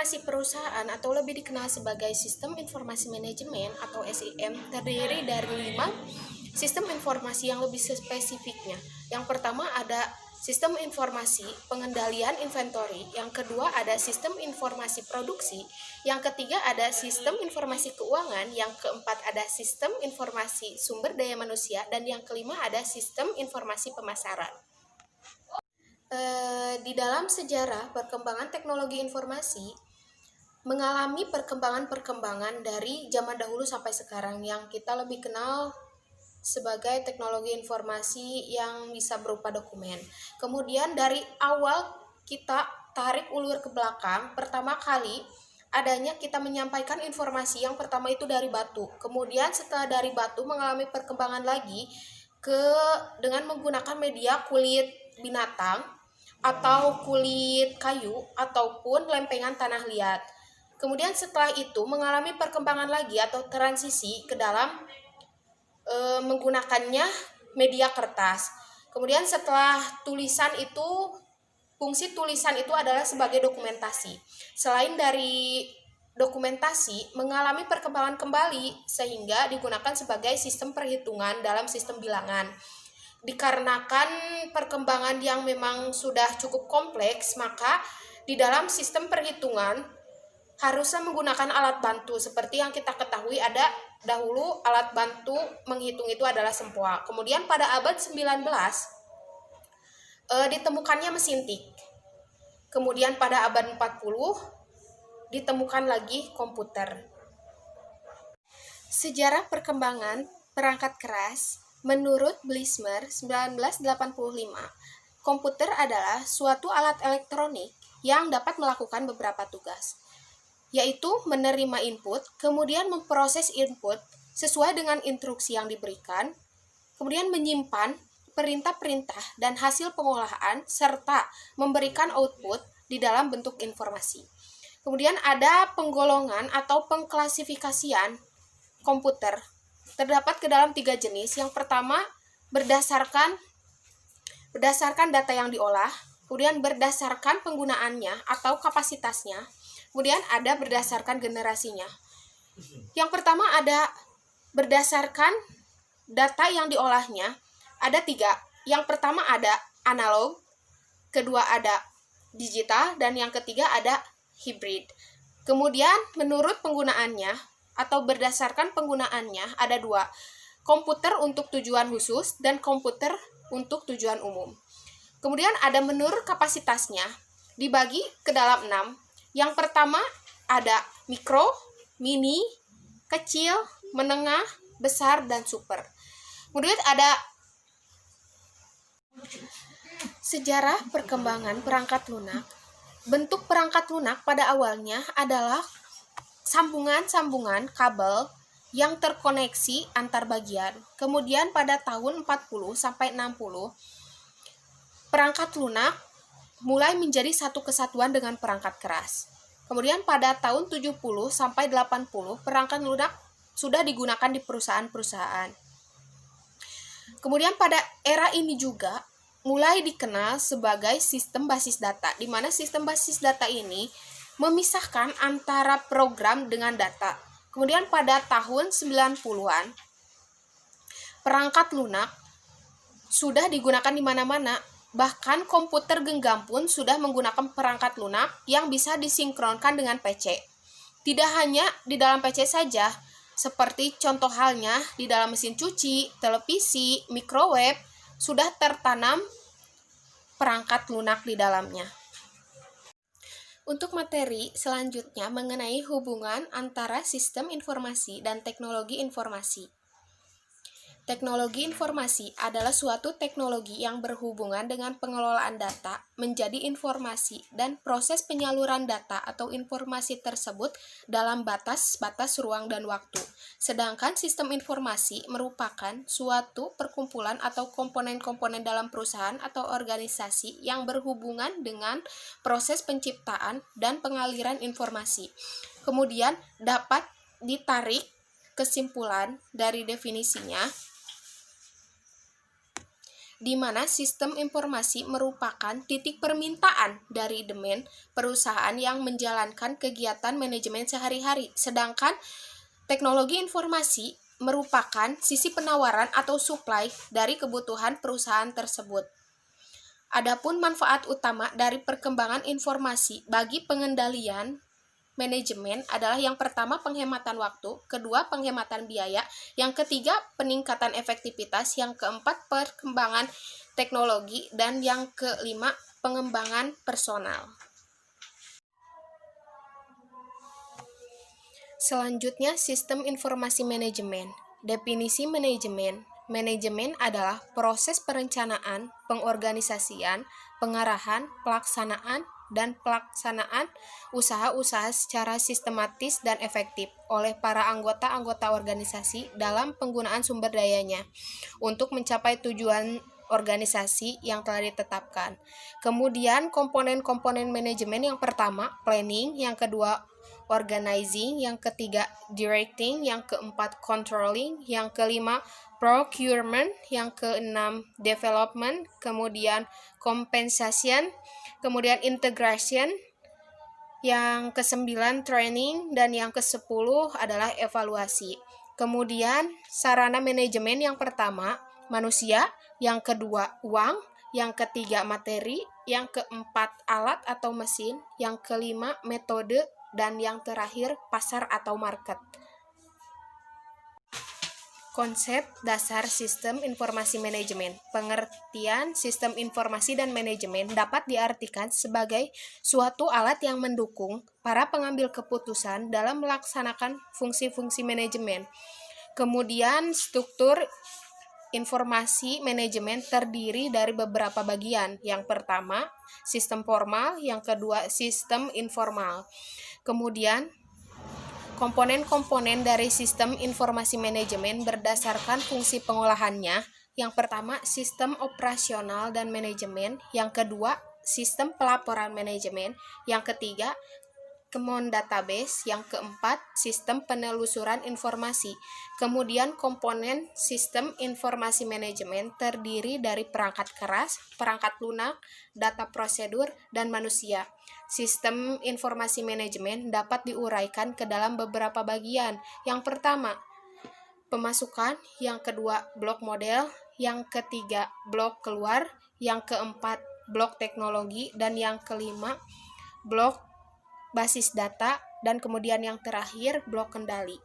informasi perusahaan atau lebih dikenal sebagai Sistem Informasi Manajemen atau SIM terdiri dari 5 sistem informasi yang lebih spesifiknya. Yang pertama ada sistem informasi pengendalian inventory, yang kedua ada sistem informasi produksi, yang ketiga ada sistem informasi keuangan, yang keempat ada sistem informasi sumber daya manusia, dan yang kelima ada sistem informasi pemasaran. Di dalam sejarah perkembangan teknologi informasi mengalami perkembangan-perkembangan dari zaman dahulu sampai sekarang yang kita lebih kenal sebagai teknologi informasi yang bisa berupa dokumen. Kemudian dari awal kita tarik ulur ke belakang, pertama kali adanya kita menyampaikan informasi yang pertama itu dari batu. Kemudian setelah dari batu mengalami perkembangan lagi dengan menggunakan media kulit binatang atau kulit kayu ataupun lempengan tanah liat. Kemudian setelah itu mengalami perkembangan lagi atau transisi ke dalam menggunakannya media kertas. Kemudian setelah tulisan itu, fungsi tulisan itu adalah sebagai dokumentasi. Selain dari dokumentasi, mengalami perkembangan kembali sehingga digunakan sebagai sistem perhitungan dalam sistem bilangan. Dikarenakan perkembangan yang memang sudah cukup kompleks, maka di dalam sistem perhitungan harusnya menggunakan alat bantu. Seperti yang kita ketahui ada dahulu alat bantu menghitung itu adalah sempoa. Kemudian pada abad 19 ditemukannya mesin tik. Kemudian pada abad 40 ditemukan lagi komputer. Sejarah perkembangan perangkat keras. Menurut Blismer 1985, komputer adalah suatu alat elektronik yang dapat melakukan beberapa tugas, yaitu menerima input, kemudian memproses input sesuai dengan instruksi yang diberikan, kemudian menyimpan perintah-perintah dan hasil pengolahan, serta memberikan output di dalam bentuk informasi. Kemudian ada penggolongan atau pengklasifikasian komputer. Terdapat ke dalam 3 jenis. Yang pertama berdasarkan data yang diolah, kemudian berdasarkan penggunaannya atau kapasitasnya, kemudian ada berdasarkan generasinya. Yang pertama ada berdasarkan data yang diolahnya, ada 3. Yang pertama ada analog, kedua ada digital, dan yang ketiga ada hybrid. Kemudian menurut penggunaannya atau berdasarkan penggunaannya ada 2, komputer untuk tujuan khusus dan komputer untuk tujuan umum. Kemudian ada menurut kapasitasnya dibagi ke dalam 6. Yang pertama ada mikro, mini, kecil, menengah, besar, dan super. Kemudian ada sejarah perkembangan perangkat lunak. Bentuk perangkat lunak pada awalnya adalah sambungan-sambungan kabel yang terkoneksi antar bagian. Kemudian pada tahun 40 sampai 60, perangkat lunak mulai menjadi satu kesatuan dengan perangkat keras. Kemudian pada tahun 70 sampai 80, perangkat lunak sudah digunakan di perusahaan-perusahaan. Kemudian pada era ini juga mulai dikenal sebagai sistem basis data, di mana sistem basis data ini memisahkan antara program dengan data. Kemudian pada tahun 90-an, perangkat lunak sudah digunakan di mana-mana. Bahkan komputer genggam pun sudah menggunakan perangkat lunak yang bisa disinkronkan dengan PC. Tidak hanya di dalam PC saja, seperti contoh halnya di dalam mesin cuci, televisi, microwave, sudah tertanam perangkat lunak di dalamnya. Untuk materi selanjutnya mengenai hubungan antara sistem informasi dan teknologi informasi. Teknologi informasi adalah suatu teknologi yang berhubungan dengan pengelolaan data menjadi informasi dan proses penyaluran data atau informasi tersebut dalam batas-batas ruang dan waktu. Sedangkan sistem informasi merupakan suatu perkumpulan atau komponen-komponen dalam perusahaan atau organisasi yang berhubungan dengan proses penciptaan dan pengaliran informasi. Kemudian dapat ditarik kesimpulan dari definisinya. di mana sistem informasi merupakan titik permintaan dari domain perusahaan yang menjalankan kegiatan manajemen sehari-hari, sedangkan teknologi informasi merupakan sisi penawaran atau supply dari kebutuhan perusahaan tersebut. Adapun manfaat utama dari perkembangan informasi bagi pengendalian manajemen adalah yang pertama penghematan waktu, kedua penghematan biaya, yang ketiga peningkatan efektivitas, yang keempat perkembangan teknologi, dan yang kelima pengembangan personal. Selanjutnya, sistem informasi manajemen. Definisi manajemen. Manajemen adalah proses perencanaan, pengorganisasian, pengarahan, pelaksanaan usaha-usaha secara sistematis dan efektif oleh para anggota-anggota organisasi dalam penggunaan sumber dayanya untuk mencapai tujuan organisasi yang telah ditetapkan. Kemudian komponen-komponen manajemen, yang pertama planning, yang kedua organizing, yang ketiga directing, yang keempat controlling, yang kelima procurement, yang keenam development, kemudian compensation, kemudian integration, yang kesembilan training, dan yang kesepuluh adalah evaluasi. Kemudian sarana manajemen, yang pertama manusia, yang kedua uang, yang ketiga materi, yang keempat alat atau mesin, yang kelima metode, dan yang terakhir pasar atau market. Konsep dasar sistem informasi manajemen. Pengertian sistem informasi dan manajemen dapat diartikan sebagai suatu alat yang mendukung para pengambil keputusan dalam melaksanakan fungsi-fungsi manajemen. Kemudian struktur informasi manajemen terdiri dari beberapa bagian. Yang pertama, sistem formal, yang kedua, sistem informal. Kemudian komponen-komponen dari sistem informasi manajemen berdasarkan fungsi pengolahannya. Yang pertama, sistem operasional dan manajemen. Yang kedua, sistem pelaporan manajemen. Yang ketiga, common database. Yang keempat, sistem penelusuran informasi. Kemudian komponen sistem informasi manajemen terdiri dari perangkat keras, perangkat lunak, data prosedur, dan manusia. Sistem informasi manajemen dapat diuraikan ke dalam beberapa bagian. Yang pertama, pemasukan, yang kedua, blok model, yang ketiga, blok keluar, yang keempat, blok teknologi, dan yang kelima, blok basis data, dan kemudian yang terakhir, blok kendali.